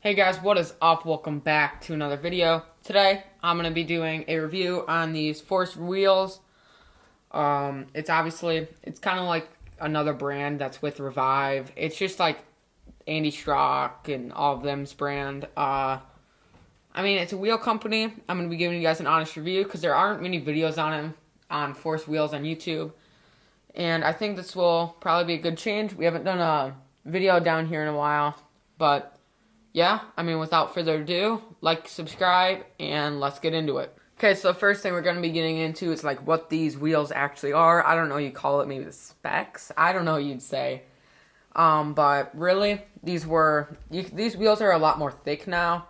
Hey guys, what is up? Welcome back to another video. Today, I'm going to be doing a review on these Force wheels. It's kind of like another brand that's with Revive. It's just like Andy Strock and all of them's brand. It's a wheel company. I'm going to be giving you guys an honest review because there aren't many videos on them on Force wheels on YouTube. And I think this will probably be a good change. We haven't done a video down here in a while, but yeah, without further ado, like, subscribe, and let's get into it. Okay, so the first thing we're going to be getting into is, like, what these wheels actually are. I don't know, you call it maybe the specs. I don't know what you'd say. But really, these wheels are a lot more thick now.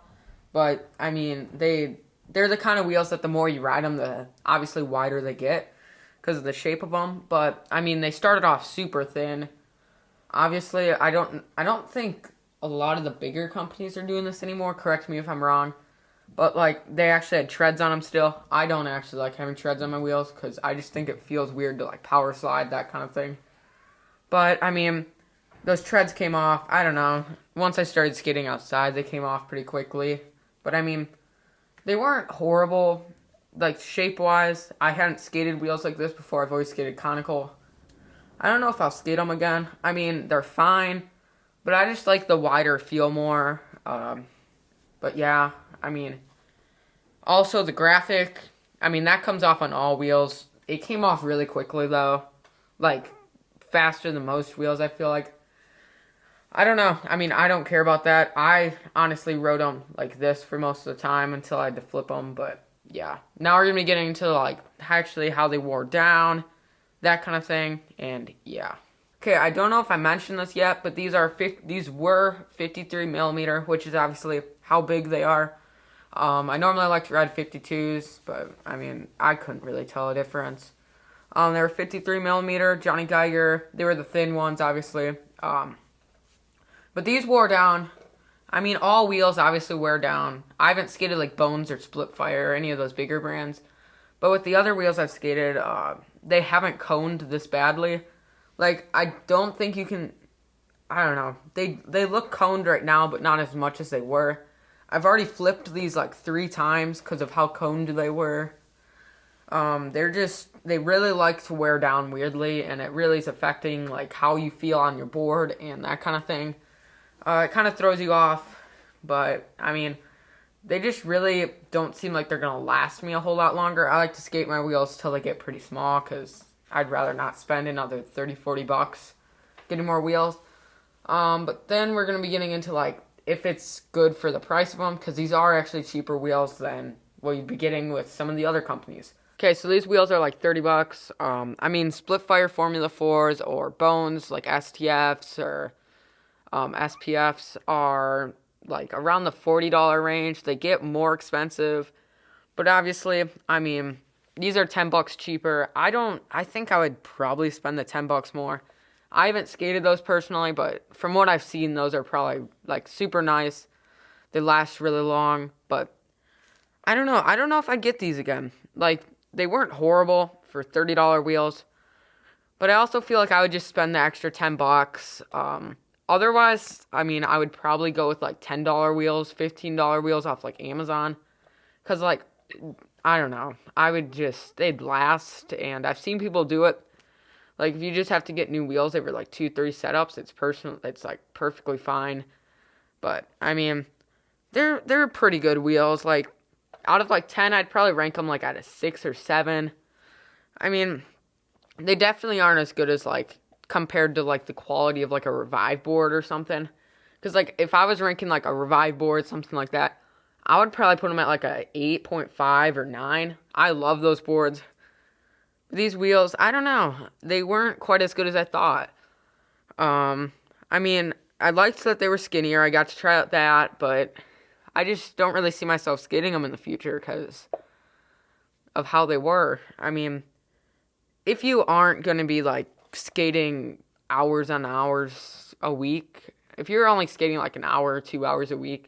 But, they're the kind of wheels that the more you ride them, the obviously wider they get because of the shape of them. But, they started off super thin. Obviously, I don't think a lot of the bigger companies are doing this anymore. Correct me if I'm wrong. But, like, they actually had treads on them still. I don't actually like having treads on my wheels because I just think it feels weird to, like, power slide, that kind of thing. But, those treads came off. I don't know. Once I started skating outside, they came off pretty quickly. But, they weren't horrible, like, shape-wise. I hadn't skated wheels like this before. I've always skated conical. I don't know if I'll skate them again. They're fine. But I just like the wider feel more. But yeah, also the graphic, that comes off on all wheels. It came off really quickly though. Like, faster than most wheels, I feel like. I don't know. I don't care about that. I honestly rode them like this for most of the time until I had to flip them. But yeah, now we're going to be getting into, like, actually how they wore down, that kind of thing. And yeah. Okay, I don't know if I mentioned this yet, but these were 53 millimeter, which is obviously how big they are. I normally like to ride 52s, but I couldn't really tell a difference. They were 53 millimeter, Johnny Geiger. They were the thin ones, obviously. But these wore down. All wheels obviously wear down. I haven't skated like Bones or Splitfire or any of those bigger brands, but with the other wheels I've skated, they haven't coned this badly. Like, I don't think you can, I don't know. They look coned right now, but not as much as they were. I've already flipped these like 3 times because of how coned they were. They really like to wear down weirdly, and it really is affecting, like, how you feel on your board and that kind of thing. It kind of throws you off, but, they just really don't seem like they're going to last me a whole lot longer. I like to skate my wheels till they get pretty small because I'd rather not spend another 30, 40 bucks getting more wheels. But then we're going to be getting into, like, if it's good for the price of them, because these are actually cheaper wheels than what you'd be getting with some of the other companies. Okay, so these wheels are like 30 bucks. Splitfire Formula 4s or Bones, like STFs or SPFs, are like around the $40 range. They get more expensive, but obviously, these are 10 bucks cheaper. I think I would probably spend the 10 bucks more. I haven't skated those personally, but from what I've seen, those are probably, like, super nice. They last really long, but I don't know. I don't know if I'd get these again. Like, they weren't horrible for $30 wheels, but I also feel like I would just spend the extra 10 bucks. Otherwise, I would probably go with, like, $10 wheels, $15 wheels off, like, Amazon. Because, like, I don't know. They'd last, and I've seen people do it. Like, if you just have to get new wheels every, like, 2-3 setups, it's, like, perfectly fine. But, they're pretty good wheels. Like, out of, like, 10, I'd probably rank them, like, at a 6 or 7. They definitely aren't as good as, like, compared to, like, the quality of, like, a Revive board or something. Because, like, if I was ranking, like, a Revive board, something like that, I would probably put them at like a 8.5 or 9. I love those boards. These wheels, I don't know. They weren't quite as good as I thought. I liked that they were skinnier. I got to try out that, but I just don't really see myself skating them in the future because of how they were. If you aren't going to be, like, skating hours on hours a week, if you're only skating like an hour or 2 hours a week,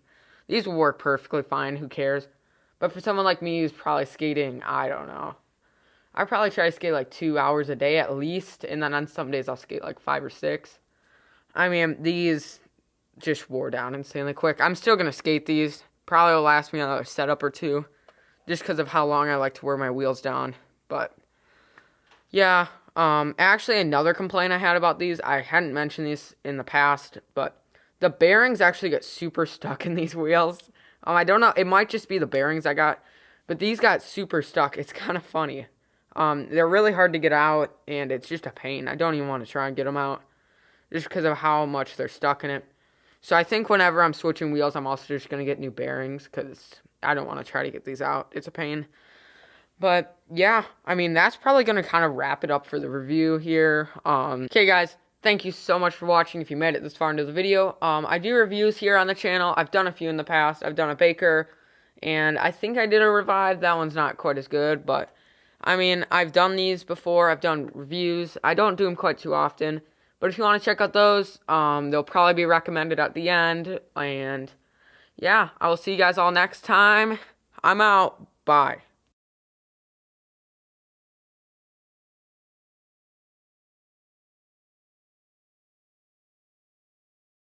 these will work perfectly fine. Who cares? But for someone like me who's probably skating, I don't know. I probably try to skate like 2 hours a day at least, and then on some days I'll skate like 5 or 6. These just wore down insanely quick. I'm still going to skate these. Probably will last me another setup or two, just because of how long I like to wear my wheels down. But, yeah, actually another complaint I had about these, I hadn't mentioned these in the past, but the bearings actually get super stuck in these wheels. I don't know, it might just be the bearings I got, but these got super stuck. It's kind of funny. They're really hard to get out, and it's just a pain. I don't even want to try and get them out, just because of how much they're stuck in it. So I think whenever I'm switching wheels, I'm also just going to get new bearings, because I don't want to try to get these out. It's a pain. But, yeah, I mean, that's probably going to kind of wrap it up for the review here. Okay, guys, thank you so much for watching if you made it this far into the video. I do reviews here on the channel. I've done a few in the past. I've done a Baker, and I think I did a Revive. That one's not quite as good, but, I mean, I've done these before. I've done reviews. I don't do them quite too often, but if you want to check out those, they'll probably be recommended at the end, and, yeah, I will see you guys all next time. I'm out. Bye.